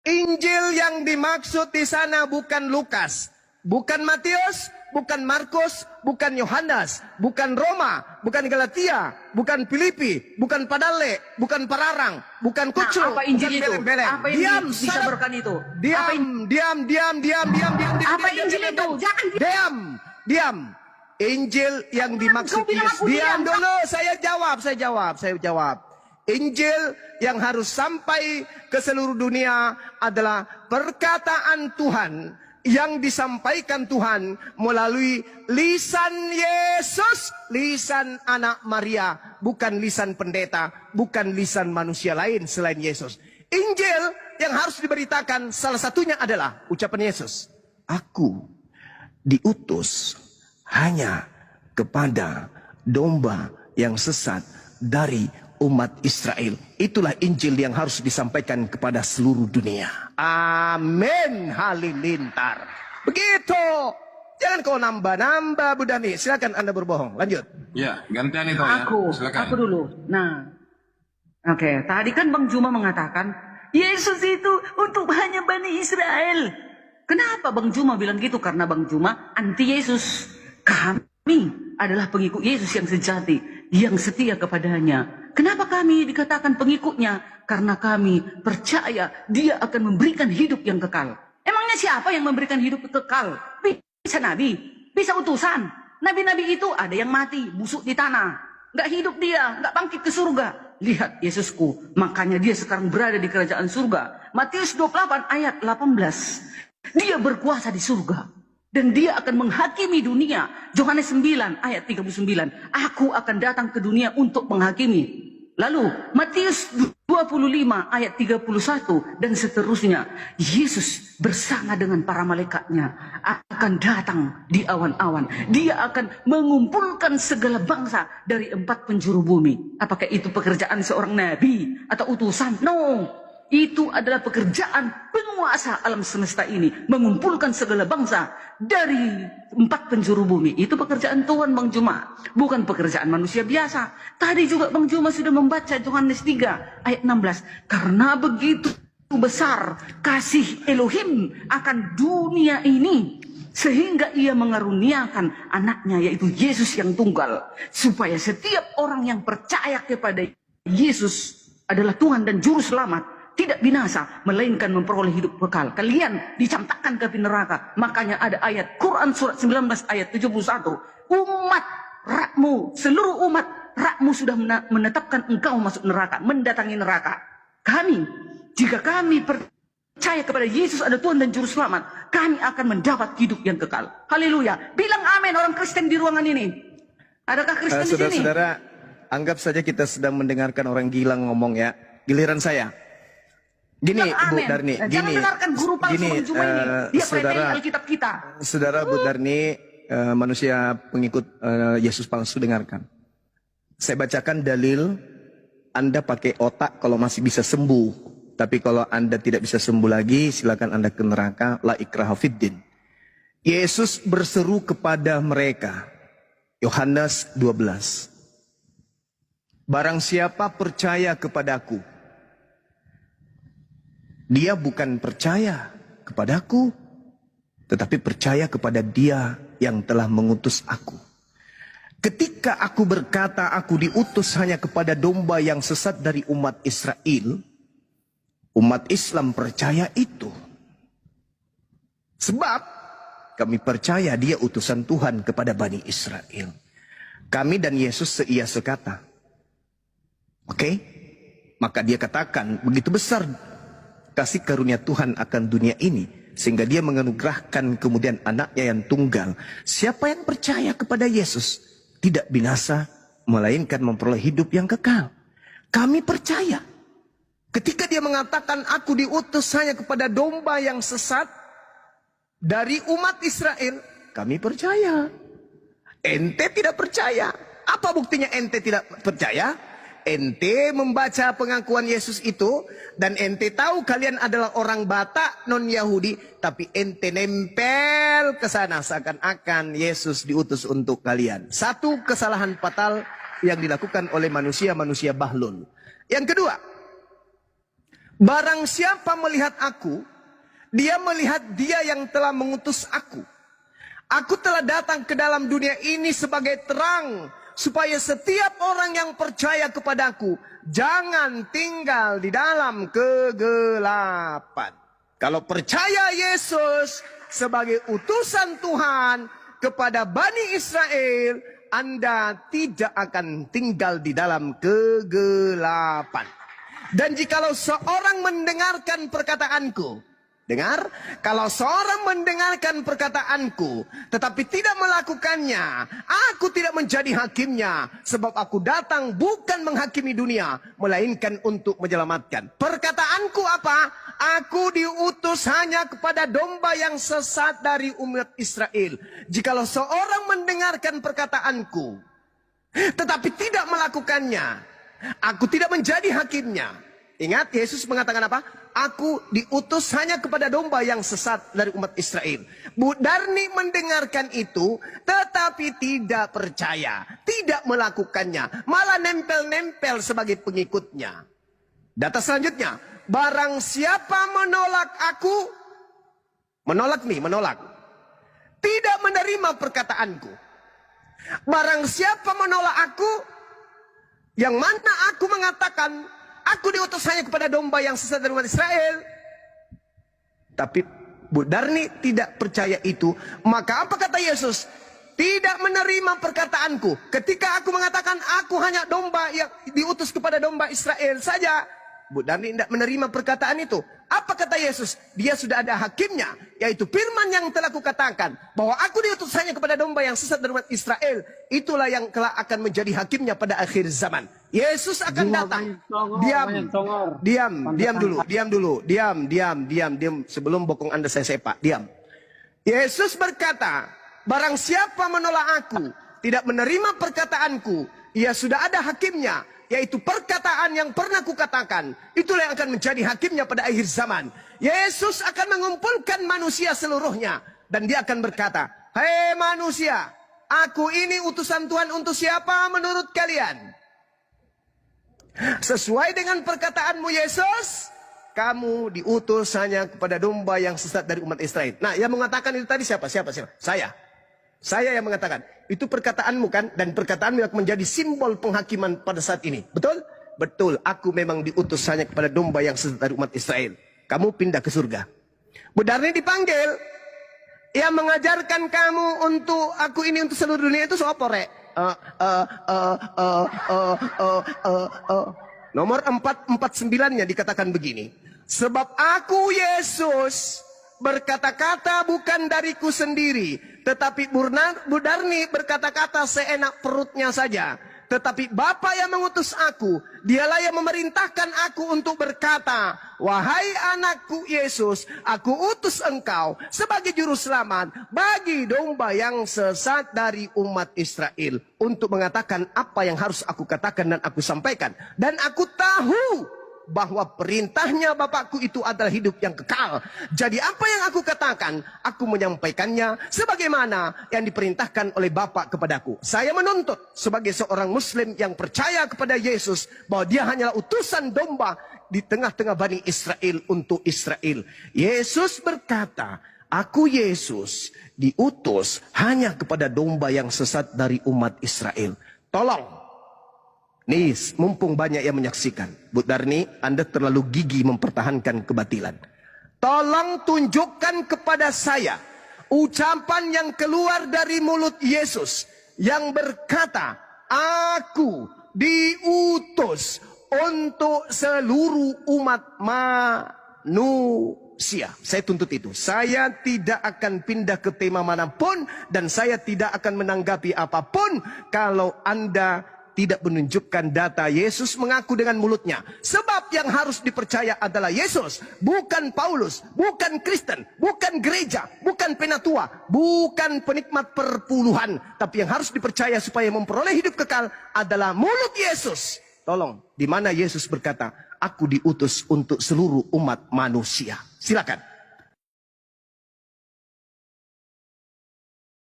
Injil yang dimaksud di sana bukan Lukas, bukan Matius, bukan Markus, bukan Yohanes, bukan Roma, bukan Galatia, bukan Filipi, bukan Padale, bukan Pararang, bukan Kucul, apa Injil bukan itu? Beleng-beleng. Apa yang Diam, disabarkan itu? diam. Apa Injil itu? Jangan Diam. Injil yang dimaksud Kau bilang aku diam diam. dulu, saya jawab. Injil yang harus sampai ke seluruh dunia adalah perkataan Tuhan yang disampaikan Tuhan melalui lisan Yesus, lisan anak Maria, bukan lisan pendeta, bukan lisan manusia lain selain Yesus. Injil yang harus diberitakan salah satunya adalah ucapan Yesus, aku diutus hanya kepada domba yang sesat dari umat Israel. Itulah Injil yang harus disampaikan kepada seluruh dunia. Amin halilintar. Begitu. Jangan kau nambah-nambah, Bu Dhani. Silakan Anda berbohong. Lanjut. Ya, gantian itu ya. Silakan. Aku dulu. Nah, oke. Tadi kan Bang Juma mengatakan Yesus itu untuk hanya Bani Israel. Kenapa Bang Juma bilang gitu? Karena Bang Juma anti Yesus. Kami adalah pengikut Yesus yang sejati, yang setia kepadanya. Kenapa kami dikatakan pengikutnya? Karena kami percaya dia akan memberikan hidup yang kekal. Emangnya siapa yang memberikan hidup kekal? Bisa nabi, bisa utusan. Nabi-nabi itu ada yang mati, busuk di tanah. Nggak hidup dia, nggak bangkit ke surga. Lihat Yesusku, makanya dia sekarang berada di kerajaan surga. Matius 28 ayat 18. Dia berkuasa di surga. Dan dia akan menghakimi dunia. Yohanes 9 ayat 39. Aku akan datang ke dunia untuk menghakimi. Lalu Matius 25 ayat 31 dan seterusnya. Yesus bersama dengan para malaikatnya akan datang di awan-awan. Dia akan mengumpulkan segala bangsa dari 4 penjuru bumi. Apakah itu pekerjaan seorang nabi atau utusan? No. Itu adalah pekerjaan penguasa alam semesta ini. Mengumpulkan segala bangsa dari 4 penjuru bumi. Itu pekerjaan Tuhan Bang Juma. Bukan pekerjaan manusia biasa. Tadi juga Bang Juma sudah membaca Yohanes 3 ayat 16. Karena begitu besar kasih Elohim akan dunia ini. Sehingga ia mengaruniakan anaknya yaitu Yesus yang tunggal. Supaya setiap orang yang percaya kepada Yesus adalah Tuhan dan Juru Selamat. Tidak binasa, melainkan memperoleh hidup kekal. Kalian dicampakkan ke api neraka. Makanya ada ayat Quran surat 19 ayat 71. Umat rakmu, seluruh umat rakmu sudah menetapkan engkau masuk neraka, mendatangi neraka. Kami, jika kami percaya kepada Yesus ada Tuhan dan Juru Selamat, kami akan mendapat hidup yang kekal. Haleluya. Bilang amin orang Kristen di ruangan ini. Adakah Kristen di sini? Saudara-saudara, anggap saja kita sedang mendengarkan orang gila ngomong ya. Giliran saya. Gini Bu Darni, jangan dengarkan guru palsu Bang Juma ini. Dia pelajari Alkitab kita. Saudara Bu Darni, manusia pengikut Yesus palsu, dengarkan. Saya bacakan dalil. Anda pakai otak kalau masih bisa sembuh. Tapi kalau Anda tidak bisa sembuh lagi, silakan Anda ke neraka. La ikraha fiddin. Yesus berseru kepada mereka. Yohanes 12. Barang siapa percaya kepadaku, dia bukan percaya kepadaku, tetapi percaya kepada Dia yang telah mengutus aku. Ketika aku berkata aku diutus hanya kepada domba yang sesat dari umat Israel, umat Islam percaya itu. Sebab kami percaya Dia utusan Tuhan kepada Bani Israel. Kami dan Yesus seia sekata. Oke? Maka dia katakan begitu besar kasih karunia Tuhan akan dunia ini, sehingga dia menganugerahkan kemudian anaknya yang tunggal. Siapa yang percaya kepada Yesus tidak binasa, melainkan memperoleh hidup yang kekal. Kami percaya. Ketika dia mengatakan aku diutus hanya kepada domba yang sesat dari umat Israel, kami percaya. Ente tidak percaya. Apa buktinya ente tidak percaya? Ente membaca pengakuan Yesus itu, dan ente tahu kalian adalah orang Batak non-Yahudi, tapi ente nempel ke sana seakan-akan Yesus diutus untuk kalian. Satu kesalahan fatal yang dilakukan oleh manusia-manusia bahlul. Yang kedua, Barang siapa melihat aku, dia melihat dia yang telah mengutus aku. Aku telah datang ke dalam dunia ini sebagai terang, supaya setiap orang yang percaya kepadaku jangan tinggal di dalam kegelapan. Kalau percaya Yesus sebagai utusan Tuhan kepada Bani Israel, Anda tidak akan tinggal di dalam kegelapan. Dan jikalau seorang mendengarkan perkataanku, dengar, kalau seorang mendengarkan perkataanku tetapi tidak melakukannya, aku tidak menjadi hakimnya, sebab aku datang bukan menghakimi dunia, melainkan untuk menyelamatkan. Perkataanku apa? Aku diutus hanya kepada domba yang sesat dari umat Israel. Jikalau seorang mendengarkan perkataanku tetapi tidak melakukannya, aku tidak menjadi hakimnya. Ingat, Yesus mengatakan apa? Aku diutus hanya kepada domba yang sesat dari umat Israel. Bu Darni mendengarkan itu, tetapi tidak percaya, tidak melakukannya, malah nempel-nempel sebagai pengikutnya. Data selanjutnya, barang siapa menolak aku, menolak, tidak menerima perkataanku. Barang siapa menolak aku, yang mana aku mengatakan, aku diutus hanya kepada domba yang sesat dari umat Israel. Tapi Bu Darni tidak percaya itu. Maka apa kata Yesus? Tidak menerima perkataanku. Ketika aku mengatakan aku hanya domba yang diutus kepada domba Israel saja, Bu Darni tidak menerima perkataan itu. Apa kata Yesus? Dia sudah ada hakimnya, yaitu firman yang telah kukatakan, bahwa aku diutus hanya kepada domba yang sesat dari umat Israel. Itulah yang kelak akan menjadi hakimnya pada akhir zaman. Yesus akan datang. Diam. Sebelum bokong Anda saya sepak, diam. Yesus berkata, barang siapa menolak aku, tidak menerima perkataanku, ia sudah ada hakimnya, yaitu perkataan yang pernah kukatakan. Itulah yang akan menjadi hakimnya pada akhir zaman. Yesus akan mengumpulkan manusia seluruhnya, dan dia akan berkata, hei manusia, aku ini utusan Tuhan untuk siapa menurut kalian? Sesuai dengan perkataanmu Yesus, kamu diutus hanya kepada domba yang sesat dari umat Israel. Nah, yang mengatakan itu tadi siapa? Saya yang mengatakan. Itu perkataanmu kan? Dan perkataanmu yang menjadi simbol penghakiman pada saat ini. Betul? Betul. Aku memang diutus hanya kepada domba yang sesat dari umat Israel. Kamu pindah ke surga. Bu Darni dipanggil. Yang mengajarkan kamu untuk aku ini untuk seluruh dunia itu siapa, Rek? Nomor 449-nya dikatakan begini. Sebab aku Yesus berkata-kata bukan dariku sendiri, tetapi Bu Darni berkata-kata seenak perutnya saja. Tetapi Bapa yang mengutus aku, dialah yang memerintahkan aku untuk berkata, wahai anakku Yesus, aku utus engkau sebagai juru selamat bagi domba yang sesat dari umat Israel, untuk mengatakan apa yang harus aku katakan dan aku sampaikan. Dan aku tahu bahwa perintahnya Bapakku itu adalah hidup yang kekal. Jadi apa yang aku katakan, aku menyampaikannya sebagaimana yang diperintahkan oleh Bapa kepadaku. Saya menuntut sebagai seorang Muslim yang percaya kepada Yesus, bahwa dia hanyalah utusan domba di tengah-tengah Bani Israel untuk Israel. Yesus berkata, aku Yesus diutus hanya kepada domba yang sesat dari umat Israel. Tolong, nih, mumpung banyak yang menyaksikan. Bu Darni, Anda terlalu gigih mempertahankan kebatilan. Tolong tunjukkan kepada saya ucapan yang keluar dari mulut Yesus yang berkata, aku diutus untuk seluruh umat manusia. Saya tuntut itu. Saya tidak akan pindah ke tema manapun, dan saya tidak akan menanggapi apapun kalau Anda tidak menunjukkan data. Yesus mengaku dengan mulutnya. Sebab yang harus dipercaya adalah Yesus, bukan Paulus, bukan Kristen, bukan gereja, bukan penatua, bukan penikmat perpuluhan. Tapi yang harus dipercaya supaya memperoleh hidup kekal adalah mulut Yesus. Tolong, di mana Yesus berkata, aku diutus untuk seluruh umat manusia. Silakan.